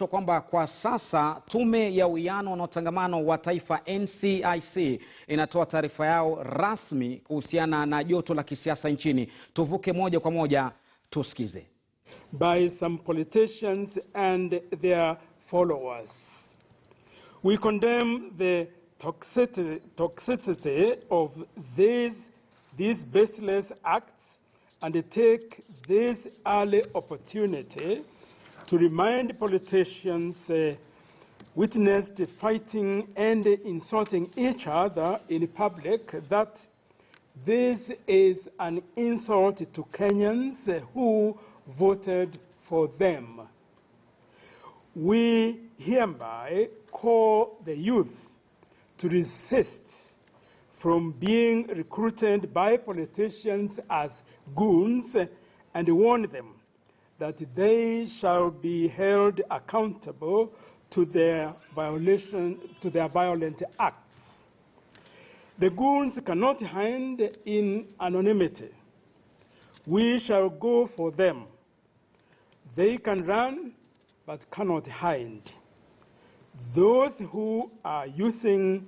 Kwamba kwa sasa Tume ya Uwiano na Utangamano wa Taifa NCIC inatoa taarifa yao rasmi kuhusiana na joto la kisiasa nchini. Tuvuke moja kwa moja tusikize. By some politicians and their followers. We condemn the toxicity of these baseless acts and take this early opportunity to remind politicians witnessed fighting and insulting each other in public that this is an insult to Kenyans who voted for them. We hereby call the youth to resist from being recruited by politicians as goons and warn them that they shall be held accountable to their violent acts. The goons cannot hide in anonymity. We shall go for them. They can run, but cannot hide. Those who are using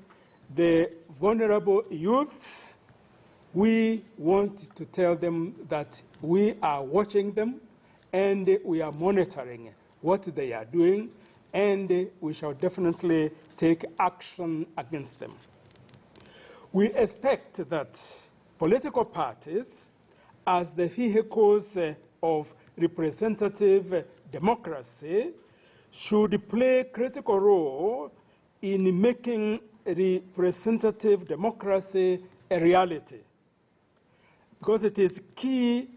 the vulnerable youths, we want to tell them that we are watching them and we are monitoring what they are doing, and we shall definitely take action against them. We expect that political parties, as the vehicles of representative democracy, should play a critical role in making representative democracy a reality, because it is key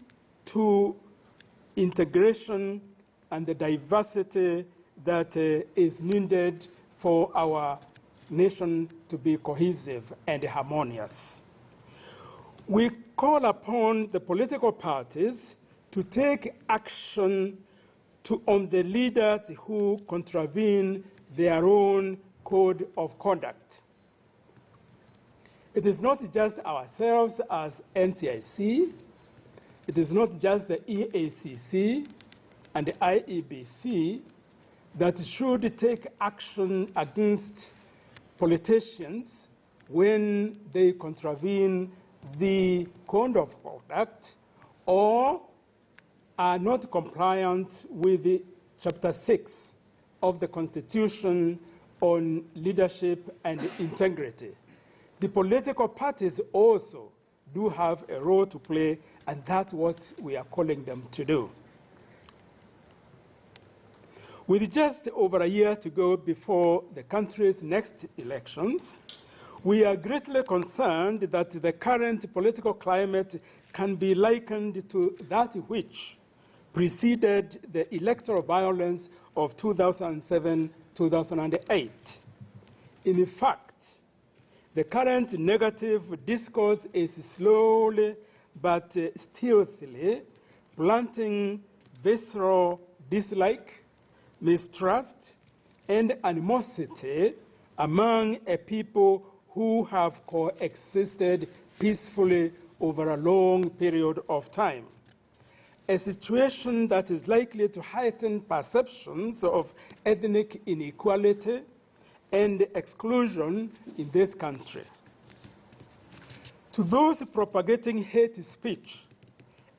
to integration and the diversity that is needed for our nation to be cohesive and harmonious. We call upon the political parties to take action on the leaders who contravene their own code of conduct. It is not just ourselves as NCIC, it is not just the EACC and the IEBC that should take action against politicians when they contravene the code of conduct or are not compliant with Chapter 6 of the Constitution on leadership and integrity. The political parties also do have a role to play, and that's what we are calling them to do. With just over a year to go before the country's next elections, we are greatly concerned that the current political climate can be likened to that which preceded the electoral violence of 2007-2008. In fact, the current negative discourse is slowly but stealthily planting visceral dislike, mistrust, and animosity among a people who have coexisted peacefully over a long period of time. A situation that is likely to heighten perceptions of ethnic inequality and exclusion in this country. To those propagating hate speech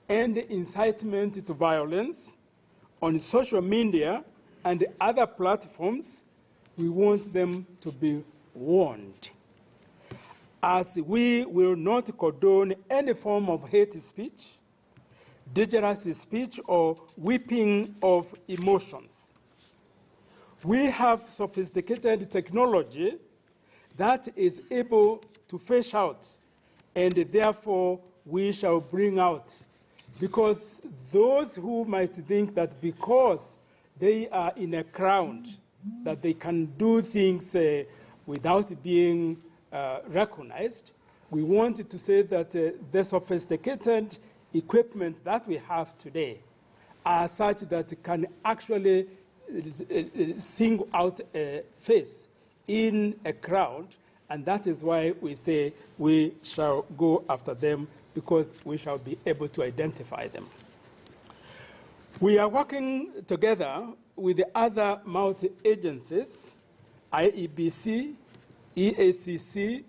and incitement to violence on social media and other platforms, we want them to be warned, as we will not condone any form of hate speech, dangerous speech, or whipping of emotions. We have sophisticated technology that is able to fish out, and therefore we shall bring out, because those who might think that because they are in a crowd that they can do things without being recognized, we wanted to say that the sophisticated equipment that we have today are such that it can actually single out a face in a crowd, and that is why we say we shall go after them, because we shall be able to identify them. We are working together with the other multi-agencies, IEBC, EACC,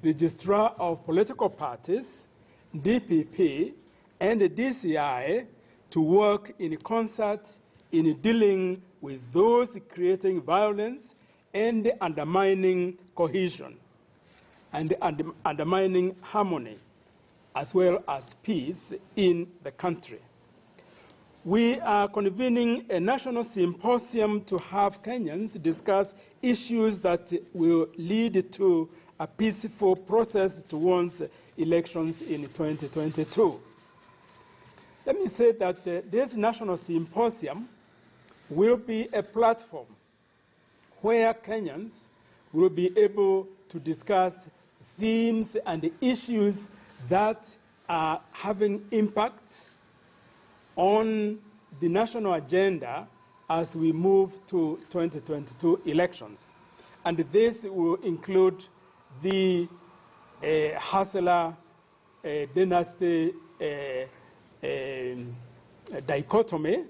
Registrar of Political Parties, DPP, and the DCI to work in concert in dealing with those creating violence and undermining cohesion and undermining harmony, as well as peace in the country. We are convening a national symposium to have Kenyans discuss issues that will lead to a peaceful process towards elections in 2022. Let me say that this national symposium will be a platform where Kenyans will be able to discuss themes and issues that are having impact on the national agenda as we move to 2022 elections. And this will include the Hassler dynasty dichotomy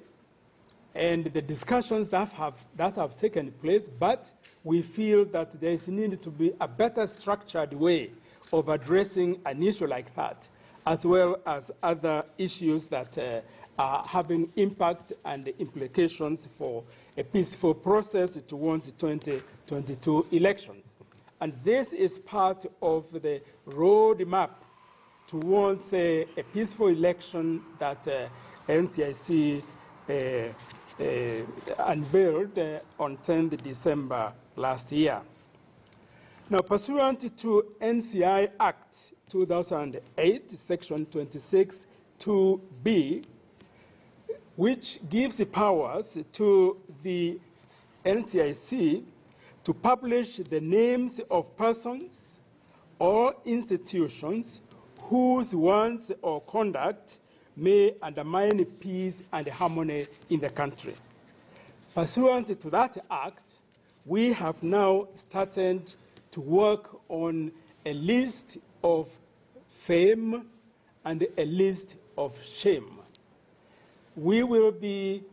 and the discussions that have taken place, but we feel that there is need to be a better structured way of addressing an issue like that, as well as other issues that are having impact and implications for a peaceful process towards the 2022 elections. And this is part of the roadmap towards a peaceful election that NCIC unveiled on 10th December last year. Now, pursuant to NCI Act 2008, Section 26 2B, which gives the powers to the NCIC to publish the names of persons or institutions whose words or conduct may undermine peace and harmony in the country. Pursuant to that act, we have now started to work on a list of fame and a list of shame. We will be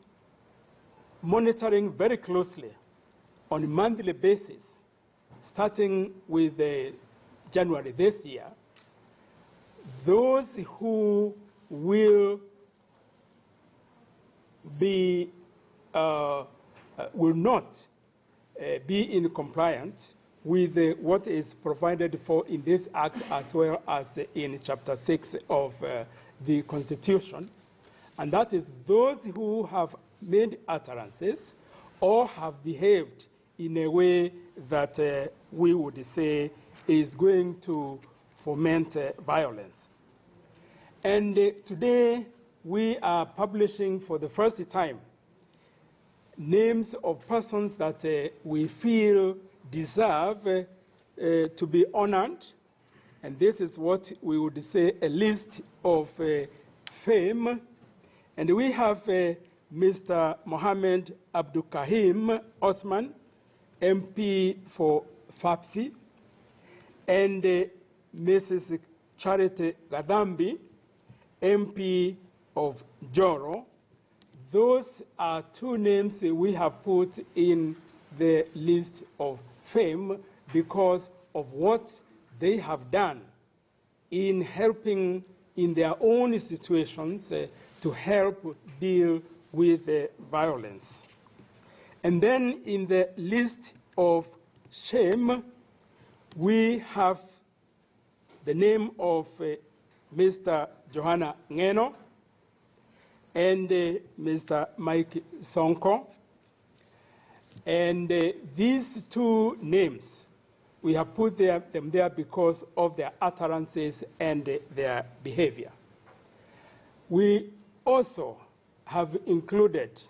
monitoring very closely on a monthly basis, starting with January this year, those who will not be in compliance with what is provided for in this act, as well as in Chapter 6 of the Constitution. And that is those who have made utterances or have behaved in a way that we would say is going to foment violence. And today we are publishing for the first time names of persons that we feel deserve to be honored. And this is what we would say a list of fame. And we have Mr. Mohammed Abdul Kahim Osman, MP for FAPFI, and Mrs. Charity Gadambi, MP of Joro. Those are two names we have put in the list of fame because of what they have done in helping in their own situations to help deal with violence. And then in the list of shame, we have the name of Mr. Johanna Ngeno and Mr. Mike Sonko. And these two names, we have put them there because of their utterances and their behavior. We also have included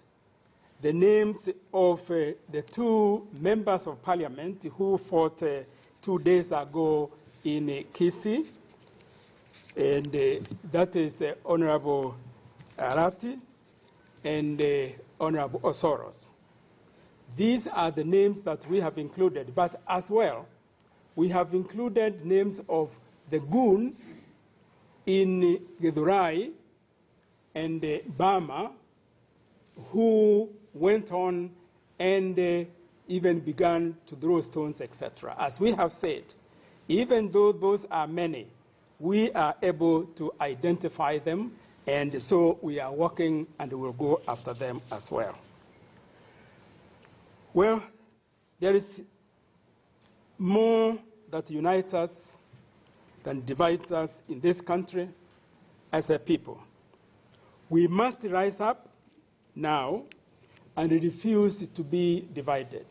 the names of the two members of parliament who fought 2 days ago in Kisii, and that is Honorable Arati and Honorable Osoros. These are the names that we have included, but as well, we have included names of the goons in Githurai and Bama who went on and even began to throw stones, etc. As we have said, even though those are many, we are able to identify them, and so we are working and we'll go after them as well. Well, there is more that unites us than divides us in this country as a people. We must rise up now and refuse to be divided.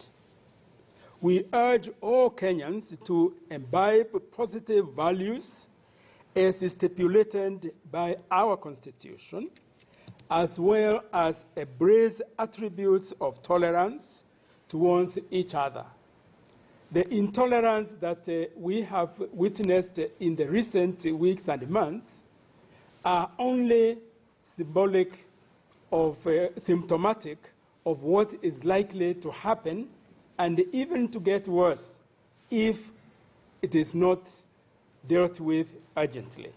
We urge all Kenyans to imbibe positive values as stipulated by our Constitution, as well as embrace attributes of tolerance towards each other. The intolerance that we have witnessed in the recent weeks and months are only symbolic of, symptomatic of what is likely to happen and even to get worse if it is not dealt with urgently.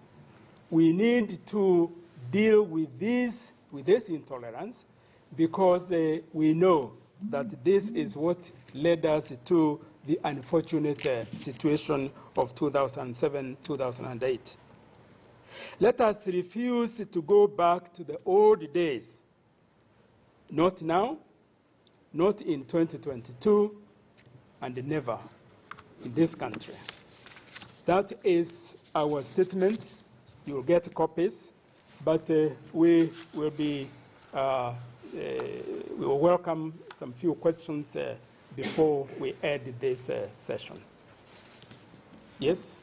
We need to deal with this intolerance because we know that this is what led us to the unfortunate situation of 2007-2008. Let us refuse to go back to the old days. Not now, not in 2022, and never in this country. That is our statement. You will get copies, but we will welcome some few questions before we end this session. Yes?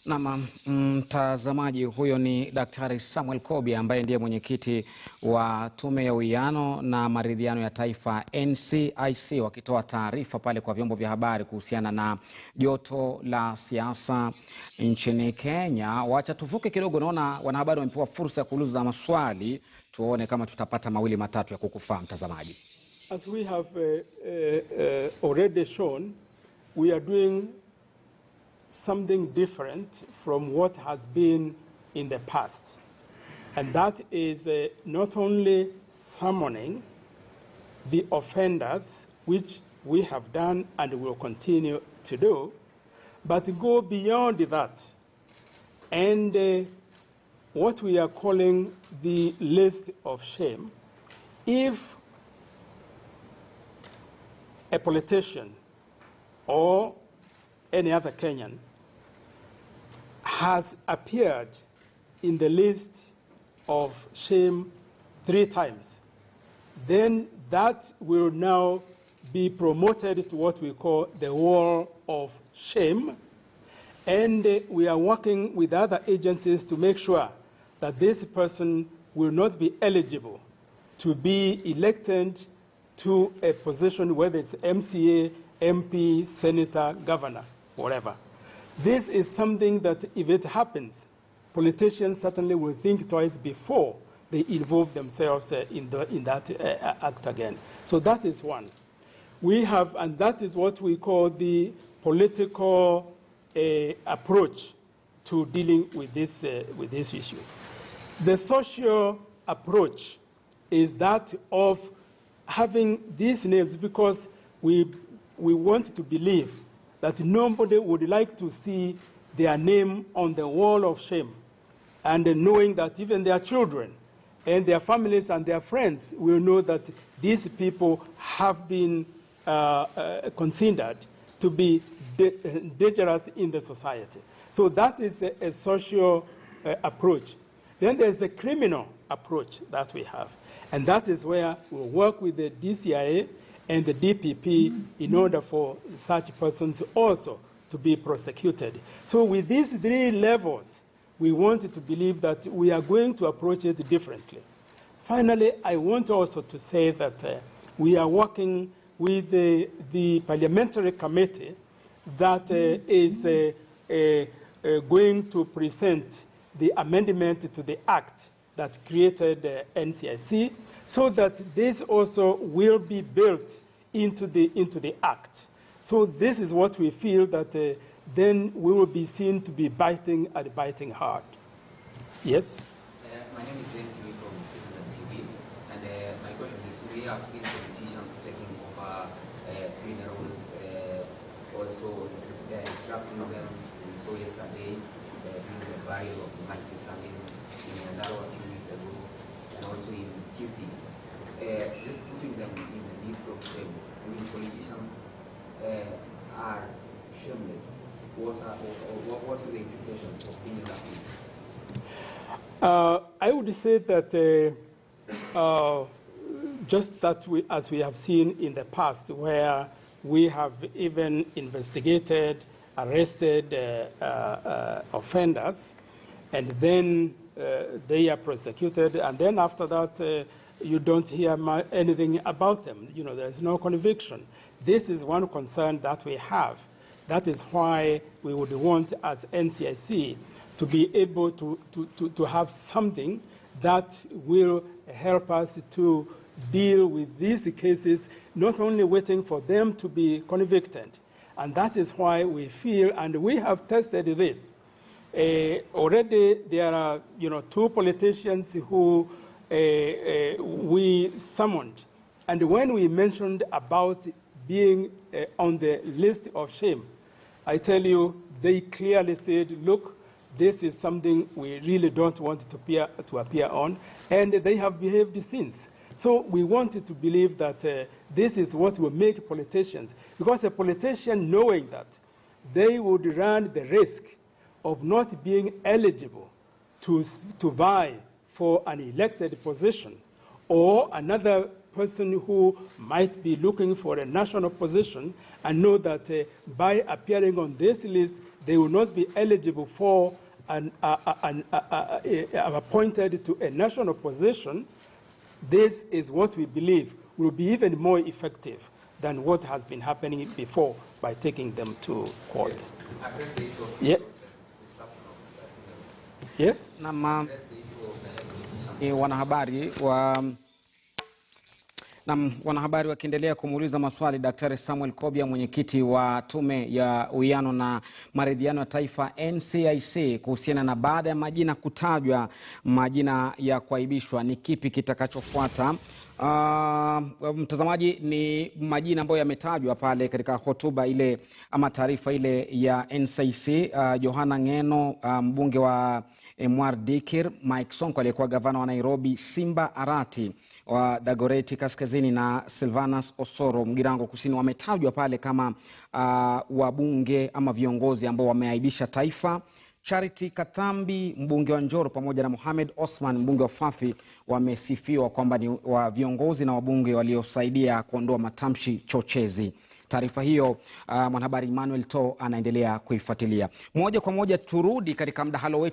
Naam, mtazamaji, huyo ni Daktari Samuel Kobia ambaye ndiye mwenyekiti wa Tume ya Uwiano na Maridhiano ya Taifa NCIC, wakitoa taarifa pale kwa vyombo vya habari kuhusiana na joto la siasa nchini Kenya. Wacha tuvuke kidogo, naona wanahabari wamepewa fursa ya kuuliza maswali, tuone kama tutapata mawili matatu ya kukufaa mtazamaji. As we have already shown, we are doing something different from what has been in the past. And that is not only summoning the offenders, which we have done and will continue to do, but go beyond that. And what we are calling the list of shame. If a politician or any other Kenyan has appeared in the list of shame 3 times, then that will now be promoted to what we call the wall of shame. And we are working with other agencies to make sure that this person will not be eligible to be elected to a position, whether it's MCA, MP, senator, governor, whatever. This is something that if it happens, politicians certainly will think twice before they involve themselves in that act again. So that is one. We have, and that is what we call the political approach to dealing with these issues. The social approach is that of having these names, because we want to believe that nobody would like to see their name on the wall of shame, and knowing that even their children and their families and their friends will know that these people have been considered to be dangerous in the society. So that is a social approach. Then there's the criminal approach that we have, and that is where we'll work with the DCIA and the DPP in order for such persons also to be prosecuted. So with these 3 levels, we want to believe that we are going to approach it differently. Finally, I want also to say that we are working with the parliamentary committee that is going to present the amendment to the act that created NCIC, so that this also will be built into the act. So this is what we feel that then we will be seen to be biting and biting hard. Yes? My name is Ben from Citizen TV, and have seen politicians taking over funerals, also disrupting them. We saw yesterday during the burial of Mighty Salim in Nyandarua 2 weeks ago, and also in Kisii. Just putting them in the list of them. I mean, politicians are shameless. What is the implication of being in that list? I would say that just that as we have seen in the past, where we have even investigated, arrested offenders, and then they are prosecuted, and then after that, you don't hear anything about them. You know, there's no conviction. This is one concern that we have. That is why we would want, as NCIC, to be able to have something that will help us to deal with these cases, not only waiting for them to be convicted. And that is why we feel, and we have tested this. Already there are, 2 politicians who we summoned. And when we mentioned about being on the list of shame, I tell you, they clearly said, look, this is something we really don't want to appear on, and they have behaved since. So we wanted to believe that this is what will make politicians, because a politician, knowing that they would run the risk of not being eligible to vie for an elected position, or another person who might be looking for a national position and know that by appearing on this list, they will not be eligible for appointed to a national position. This is what we believe will be even more effective than what has been happening before by taking them to court. Yeah. Yes? Wanahabari wakiendelea kumuuliza maswali Daktari Samuel Kobia, mwenyekiti wa Tume ya Uwiano na Maridhiano ya Taifa NCIC, kuhusiana na baada ya majina kutajwa, majina ya kuaibishwa, ni kipi kitakachofuata? Mtazamaji, ni majina ambayo yametajwa pale katika hotuba ile ama taarifa ile ya NCIC. Johana Ngeno, mbunge wa Mwar Dikir, Mike Sonko aliyekuwa gavana wa Nairobi, Simba Arati wa Dagoretti Kaskazini, na Silvanus Osoro Mgirango Kusini wametajwa pale kama wabunge ama viongozi ambao wameaibisha taifa. Charity Kathambi, mbunge wa Njoro, pamoja na Mohamed Osman, mbunge wa Fafi, wamesifiwa kwamba ni wa viongozi na wabunge waliosaidia kuondoa matamshi chochezi. Taarifa hiyo mwanahabari Emmanuel To anaendelea kuifuatilia. Moja kwa moja turudi katika mdahalo wetu.